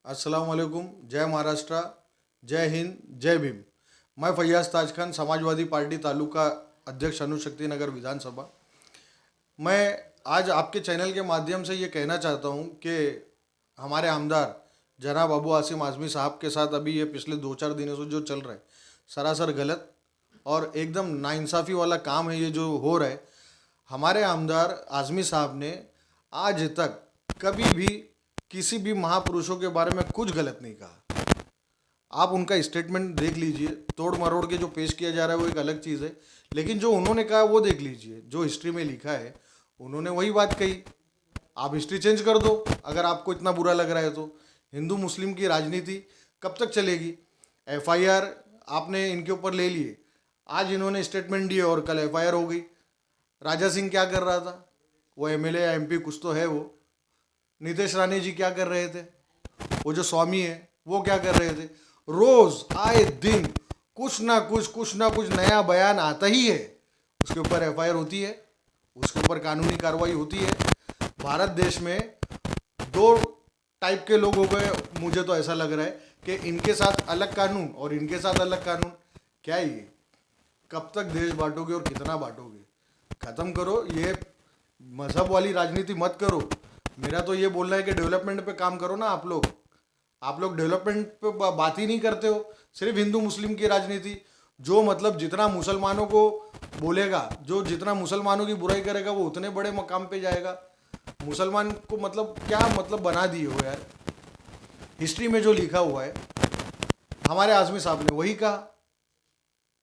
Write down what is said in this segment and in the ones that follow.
अस्सलाम वालेकुम। जय महाराष्ट्र, जय हिंद, जय भीम। मैं फैयाज ताज खान, समाजवादी पार्टी तालुका अध्यक्ष अणुशक्ति नगर विधानसभा। मैं आज आपके चैनल के माध्यम से ये कहना चाहता हूँ कि हमारे आमदार जनाब अबू आसिम आज़मी साहब के साथ अभी ये पिछले 2-4 दिनों से जो चल रहा है, सरासर गलत और एकदम नाइंसाफ़ी वाला काम है ये जो हो रहा है। हमारे आमदार आज़मी साहब ने आज तक कभी भी किसी भी महापुरुषों के बारे में कुछ गलत नहीं कहा। आप उनका स्टेटमेंट देख लीजिए, तोड़ मरोड़ के जो पेश किया जा रहा है वो एक अलग चीज़ है, लेकिन जो उन्होंने कहा वो देख लीजिए। जो हिस्ट्री में लिखा है उन्होंने वही बात कही। आप हिस्ट्री चेंज कर दो अगर आपको इतना बुरा लग रहा है तो। हिंदू मुस्लिम की राजनीति कब तक चलेगी? एफआईआर आपने इनके ऊपर ले लिए, आज इन्होंने स्टेटमेंट दिए और कल एफआईआर हो गई। राजा सिंह क्या कर रहा था? वो एमएलए या एमपी कुछ तो है वो। नितेश राणे जी क्या कर रहे थे? वो जो स्वामी है वो क्या कर रहे थे? रोज आए दिन कुछ ना कुछ नया बयान आता ही है। उसके ऊपर एफआईआर होती है, उसके ऊपर कानूनी कार्रवाई होती है। भारत देश में दो टाइप के लोग हो गए, मुझे तो ऐसा लग रहा है कि इनके साथ अलग कानून और इनके साथ अलग कानून। क्या है ये? कब तक देश बांटोगे और कितना बांटोगे? खत्म करो, ये मजहब वाली राजनीति मत करो। मेरा तो ये बोलना है कि डेवलपमेंट पे काम करो ना आप लोग डेवलपमेंट पे बात ही नहीं करते हो, सिर्फ हिंदू मुस्लिम की राजनीति। जो मतलब जितना मुसलमानों को बोलेगा, जो जितना मुसलमानों की बुराई करेगा वो उतने बड़े मकाम पे जाएगा। मुसलमान को मतलब क्या मतलब बना दिए हो यार। हिस्ट्री में जो लिखा हुआ है हमारे आज़मी साहब ने वही कहा।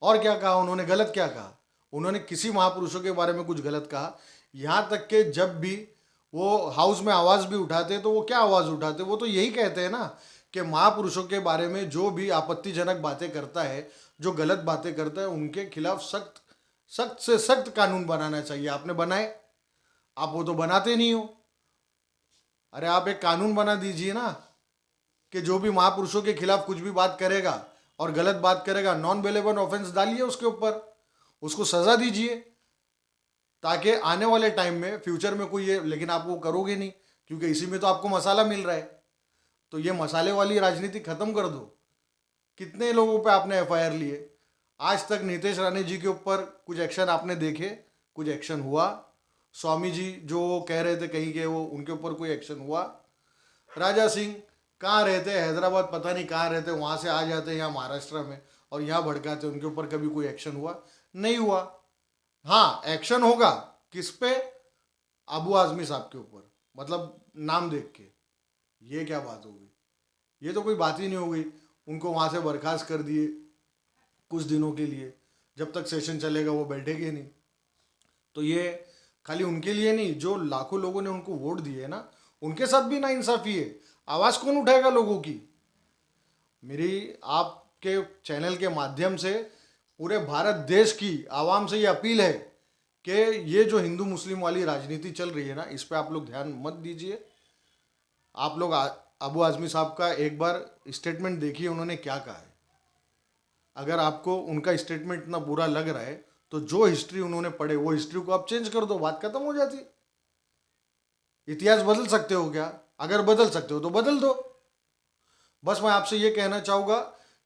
और क्या कहा उन्होंने? गलत क्या कहा? उन्होंने किसी महापुरुषों के बारे में कुछ गलत कहा? यहाँ तक कि जब भी वो हाउस में आवाज़ भी उठाते तो वो क्या आवाज़ उठाते? वो तो यही कहते हैं ना कि महापुरुषों के बारे में जो भी आपत्तिजनक बातें करता है, जो गलत बातें करता है, उनके खिलाफ सख्त सख्त से सख्त कानून बनाना चाहिए। आपने बनाए? आप वो तो बनाते नहीं हो। अरे आप एक कानून बना दीजिए ना कि जो भी महापुरुषों के खिलाफ कुछ भी बात करेगा और गलत बात करेगा, नॉन बेलेबल ऑफेंस डालिए उसके ऊपर, उसको सज़ा दीजिए, ताकि आने वाले टाइम में फ्यूचर में कोई ये। लेकिन आप वो करोगे नहीं क्योंकि इसी में तो आपको मसाला मिल रहा है। तो ये मसाले वाली राजनीति खत्म कर दो। कितने लोगों पे आपने एफआईआर लिए? आज तक नितेश राणे जी के ऊपर कुछ एक्शन आपने देखे? कुछ एक्शन हुआ? स्वामी जी जो कह रहे थे कहीं के, वो उनके ऊपर कोई एक्शन हुआ? राजा सिंह कहाँ रहते? हैदराबाद पता नहीं कहाँ रहते, वहाँ से आ जाते यहाँ महाराष्ट्र में और यहाँ भड़काते। उनके ऊपर कभी कोई एक्शन हुआ? नहीं हुआ। हाँ, एक्शन होगा किस पे? अबू आज़मी साहब के ऊपर, मतलब नाम देख के। ये क्या बात हो गई? ये तो कोई बात ही नहीं हो गई। उनको वहाँ से बर्खास्त कर दिए कुछ दिनों के लिए, जब तक सेशन चलेगा वो बैठेंगे नहीं। तो ये खाली उनके लिए नहीं, जो लाखों लोगों ने उनको वोट दिए है ना, उनके साथ भी नाइंसाफ़ी है। आवाज़ कौन उठाएगा लोगों की? मेरी आपके चैनल के माध्यम से पूरे भारत देश की आवाम से ये अपील है कि ये जो हिंदू मुस्लिम वाली राजनीति चल रही है ना, इस पे आप लोग ध्यान मत दीजिए। आप लोग अबू आज़मी साहब का एक बार स्टेटमेंट देखिए, उन्होंने क्या कहा है। अगर आपको उनका स्टेटमेंट इतना बुरा लग रहा है तो जो हिस्ट्री उन्होंने पढ़े वो हिस्ट्री को आप चेंज कर दो, बात खत्म हो जाती। इतिहास बदल सकते हो क्या? अगर बदल सकते हो तो बदल दो। बस मैं आपसे ये कहना चाहूँगा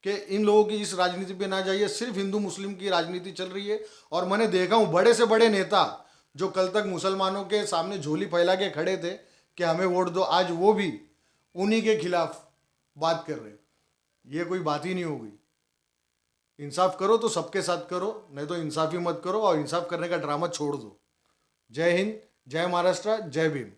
कि इन लोगों की इस राजनीति पे ना जाइए। सिर्फ हिंदू मुस्लिम की राजनीति चल रही है और मैंने देखा हूँ बड़े से बड़े नेता जो कल तक मुसलमानों के सामने झोली फैला के खड़े थे कि हमें वोट दो, आज वो भी उन्हीं के खिलाफ बात कर रहे। ये कोई बात ही नहीं होगी। इंसाफ करो तो सबके साथ करो, नहीं तो इंसाफ ही मत करो और इंसाफ करने का ड्रामा छोड़ दो। जय हिंद, जय महाराष्ट्र, जय भीम।